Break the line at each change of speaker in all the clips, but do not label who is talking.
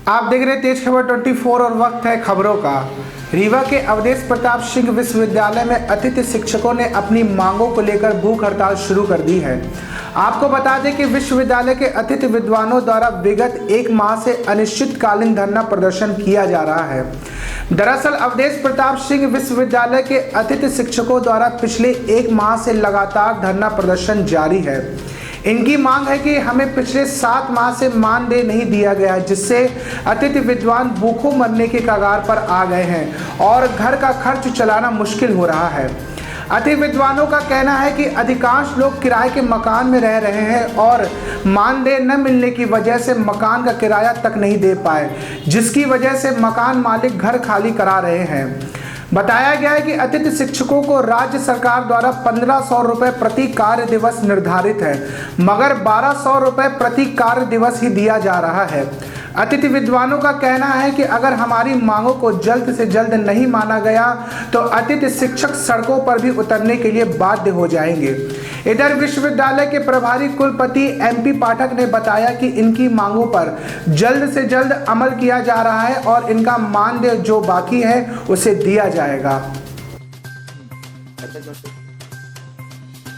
आप देख रहे तेज खबर 24 और वक्त है खबरों का। रीवा के अवधेश प्रताप सिंह विश्वविद्यालय में अतिथि शिक्षकों ने अपनी मांगों को लेकर भूख हड़ताल शुरू कर दी है। आपको बता दें कि विश्वविद्यालय के अतिथि विद्वानों द्वारा विगत एक माह से अनिश्चितकालीन धरना प्रदर्शन किया जा रहा है। दरअसल अवधेश प्रताप सिंह विश्वविद्यालय के अतिथि शिक्षकों द्वारा पिछले एक माह से लगातार धरना प्रदर्शन जारी है। इनकी मांग है कि हमें पिछले 7 माह से मानदेय नहीं दिया गया, जिससे अतिथि विद्वान भूखों मरने के कगार पर आ गए हैं और घर का खर्च चलाना मुश्किल हो रहा है। अतिथि विद्वानों का कहना है कि अधिकांश लोग किराए के मकान में रह रहे हैं और मानदेय न मिलने की वजह से मकान का किराया तक नहीं दे पाए, जिसकी वजह से मकान मालिक घर खाली करा रहे हैं। बताया गया है कि अतिथि शिक्षकों को राज्य सरकार द्वारा 1500 रुपये प्रति कार्य दिवस निर्धारित है, मगर 1200 रुपये प्रति कार्य दिवस ही दिया जा रहा है। अतिथि विद्वानों का कहना है कि अगर हमारी मांगों को जल्द से जल्द नहीं माना गया तो अतिथि शिक्षक सड़कों पर भी उतरने के लिए बाध्य हो जाएंगे। इधर विश्वविद्यालय के प्रभारी कुलपति MP पाठक ने बताया कि इनकी मांगों पर जल्द से जल्द अमल किया जा रहा है और इनका मानदेय जो बाकी है उसे दिया जाएगा।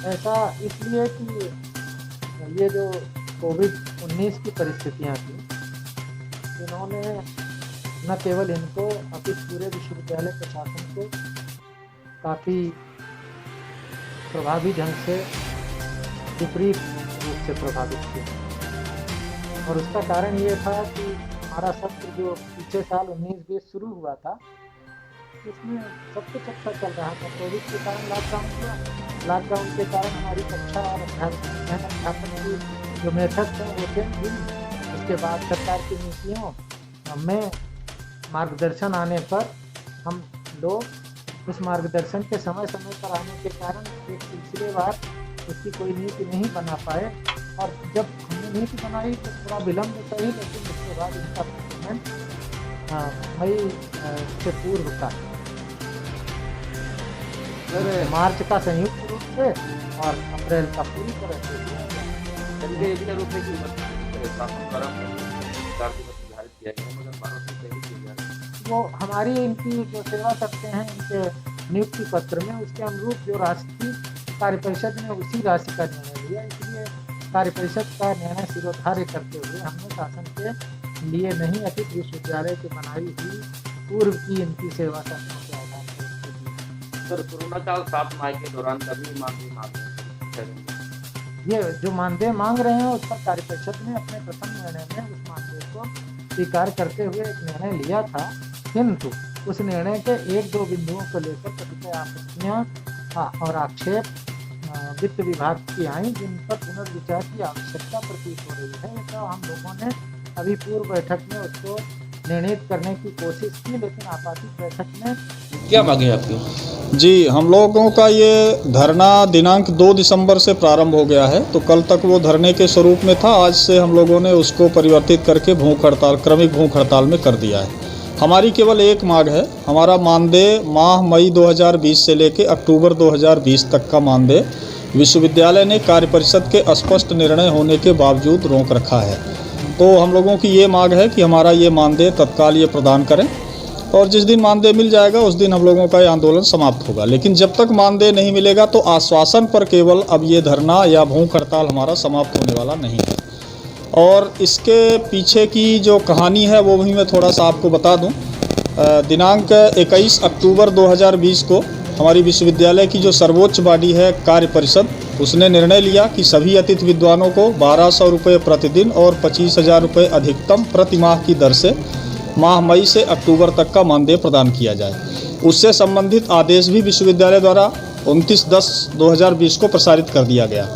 ऐसा इसलिए कि ये जो कोविड-19 की परिस्थितियाँ थी, इन्होंने न केवल इनको अपितु पूरे विश्वविद्यालय प्रशासन को काफ़ी प्रभावी ढंग से विपरीत रूप से प्रभावित किया। और उसका कारण ये था कि हमारा सत्र जो पिछले साल 19-20 शुरू हुआ था, उसमें सब कुछ अच्छा चल रहा था। कोविड के कारण लॉकडाउन हुआ, लॉकडाउन के कारण हमारी कक्षा और अध्यापन की जो मेथड थे वो चेंज हुई। उसके बाद सरकार की नीतियों में मार्गदर्शन आने पर हम लोग उस मार्गदर्शन के समय समय पर आने के कारण एक सिलसिलेवार उसकी कोई नीति नहीं बना पाए, और जब हमने नीति बनाई तो थोड़ा विलम्ब सही, लेकिन उसके बाद इसका पेमेंट मई से पूर्व का मार्च का संयुक्त रूप से और अप्रैल का पूरी तरह से वो हमारी इनकी जो सेवा करते हैं इनके नियुक्ति पत्र में उसके अनुरूप जो राशि थी कार्य परिषद ने उसी राशि का निर्णय लिया। इसलिए कार्य परिषद का निर्णय सिरोधार्य करते हुए हमने शासन के लिए नहीं अतिथि विश्वविद्यालय की बनाई हुई पूर्व की इनकी सेवा करने के आधार पर
सर कोरोना काल 7 माह के दौरान कभी मानदेय
ये जो मानदेय मांग रहे हैं उस पर कार्य परिषद ने अपने प्रथम निर्णय में उस मानदेय को स्वीकार करते हुए एक निर्णय लिया था, किंतु उस निर्णय के 1-2 बिंदुओं को लेकर कतिपय आपत्तियाँ और आक्षेप वित्त विभाग की आई, जिन पर पुनर्विचार की आवश्यकता प्रतीत हो रही है। तो हम लोगों ने अभी पूर्व बैठक में उसको निर्णित करने की कोशिश की, लेकिन आपातित बैठक में
क्या मांगे आपकी?
जी, हम लोगों का ये धरना दिनांक 2 दिसंबर से प्रारंभ हो गया है, तो कल तक वो धरने के स्वरूप में था। आज से हम लोगों ने उसको परिवर्तित करके भूख हड़ताल, क्रमिक भूख हड़ताल में कर दिया है। हमारी केवल एक मांग है, हमारा मानदेय माह मई 2020 से लेकर अक्टूबर 2020 तक का मानदेय विश्वविद्यालय ने कार्य परिषद के स्पष्ट निर्णय होने के बावजूद रोक रखा है। तो हम लोगों की ये मांग है कि हमारा ये मानदेय तत्काल ये प्रदान करें, और जिस दिन मानदेय मिल जाएगा उस दिन हम लोगों का ये आंदोलन समाप्त होगा। लेकिन जब तक मानदेय नहीं मिलेगा तो आश्वासन पर केवल अब ये धरना या भूख हड़ताल हमारा समाप्त होने वाला नहीं है। और इसके पीछे की जो कहानी है वो भी मैं थोड़ा सा आपको बता दूं। दिनांक 21 अक्टूबर 2020 को हमारी विश्वविद्यालय की जो सर्वोच्च बॉडी है कार्य परिषद, उसने निर्णय लिया कि सभी अतिथि विद्वानों को 1200 रुपये प्रतिदिन और 25,000 रुपये अधिकतम प्रति माह की दर से माह मई से अक्टूबर तक का मानदेय प्रदान किया जाए। उससे संबंधित आदेश भी विश्वविद्यालय द्वारा 29/10/2020 को प्रसारित कर दिया गया।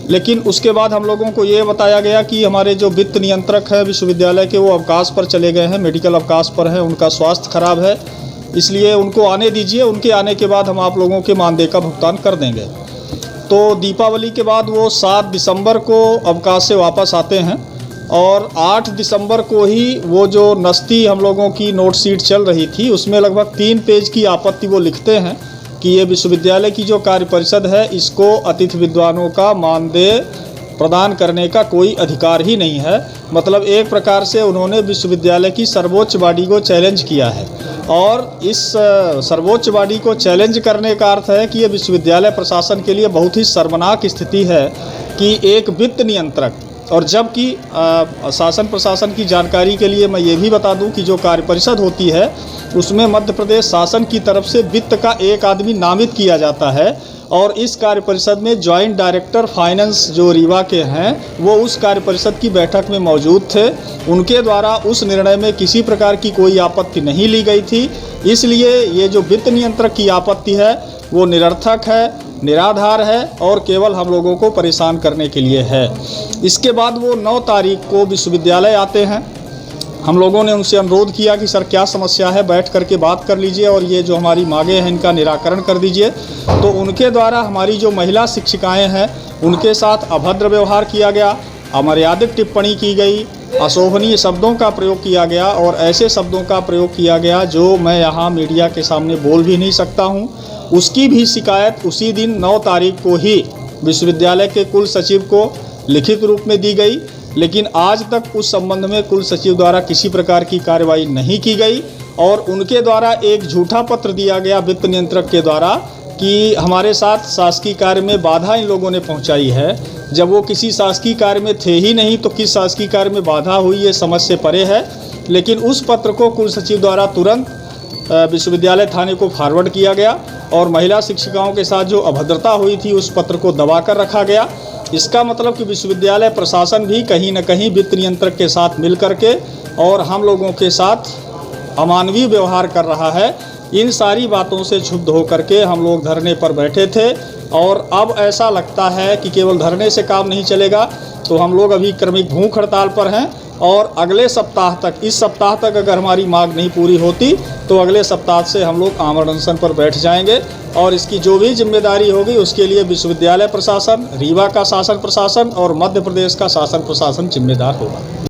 लेकिन उसके बाद हम लोगों को ये बताया गया कि हमारे जो वित्त नियंत्रक है विश्वविद्यालय के, वो अवकाश पर चले गए हैं, मेडिकल अवकाश पर हैं, उनका स्वास्थ्य खराब है, इसलिए उनको आने दीजिए, उनके आने के बाद हम आप लोगों के मानदेय का भुगतान कर देंगे। तो दीपावली के बाद वो 7 दिसंबर को अवकाश से वापस आते हैं, और 8 दिसंबर को ही वो जो नस्ती हम लोगों की नोट शीट चल रही थी उसमें लगभग 3 पेज की आपत्ति वो लिखते हैं कि ये विश्वविद्यालय की जो कार्य परिषद है इसको अतिथि विद्वानों का मानदेय प्रदान करने का कोई अधिकार ही नहीं है। मतलब एक प्रकार से उन्होंने विश्वविद्यालय की सर्वोच्च बॉडी को चैलेंज किया है, और इस सर्वोच्च बॉडी को चैलेंज करने का अर्थ है कि ये विश्वविद्यालय प्रशासन के लिए बहुत ही शर्मनाक स्थिति है कि एक वित्त नियंत्रक, और जबकि शासन प्रशासन की जानकारी के लिए मैं ये भी बता दूं कि जो कार्य परिषद होती है उसमें मध्य प्रदेश शासन की तरफ से वित्त का एक आदमी नामित किया जाता है, और इस कार्य परिषद में जॉइंट डायरेक्टर फाइनेंस जो रीवा के हैं वो उस कार्य परिषद की बैठक में मौजूद थे। उनके द्वारा उस निर्णय में किसी प्रकार की कोई आपत्ति नहीं ली गई थी। इसलिए ये जो वित्त नियंत्रक की आपत्ति है वो निरर्थक है, निराधार है और केवल हम लोगों को परेशान करने के लिए है। इसके बाद वो 9 तारीख को विश्वविद्यालय आते हैं। हम लोगों ने उनसे अनुरोध किया कि सर क्या समस्या है, बैठ करके बात कर लीजिए और ये जो हमारी मांगें हैं इनका निराकरण कर दीजिए। तो उनके द्वारा हमारी जो महिला शिक्षिकाएं हैं उनके साथ अभद्र व्यवहार किया गया, अमर्यादित टिप्पणी की गई, अशोभनीय शब्दों का प्रयोग किया गया और ऐसे शब्दों का प्रयोग किया गया जो मैं यहाँ मीडिया के सामने बोल भी नहीं सकता हूँ। उसकी भी शिकायत उसी दिन 9 तारीख को ही विश्वविद्यालय के कुल सचिव को लिखित रूप में दी गई, लेकिन आज तक उस संबंध में कुल सचिव द्वारा किसी प्रकार की कार्रवाई नहीं की गई। और उनके द्वारा एक झूठा पत्र दिया गया वित्त नियंत्रक के द्वारा कि हमारे साथ शासकीय कार्य में बाधा इन लोगों ने पहुंचाई है, जब वो किसी शासकीय कार्य में थे ही नहीं तो किस शासकीय कार्य में बाधा हुई ये समझ से परे है। लेकिन उस पत्र को कुल सचिव द्वारा तुरंत विश्वविद्यालय थाने को फॉरवर्ड किया गया और महिला शिक्षिकाओं के साथ जो अभद्रता हुई थी उस पत्र को दबा कर रखा गया। इसका मतलब कि विश्वविद्यालय प्रशासन भी कहीं न कहीं वित्त नियंत्रक के साथ मिल करके और हम लोगों के साथ अमानवीय व्यवहार कर रहा है। इन सारी बातों से क्षुब्ध होकर के हम लोग धरने पर बैठे थे, और अब ऐसा लगता है कि केवल धरने से काम नहीं चलेगा, तो हम लोग अभी क्रमिक भूख हड़ताल पर हैं और अगले सप्ताह तक, इस सप्ताह तक अगर हमारी मांग नहीं पूरी होती तो अगले सप्ताह से हम लोग आमरण अनशन पर बैठ जाएंगे। और इसकी जो भी जिम्मेदारी होगी उसके लिए विश्वविद्यालय प्रशासन, रीवा का शासन प्रशासन और मध्य प्रदेश का शासन प्रशासन जिम्मेदार होगा।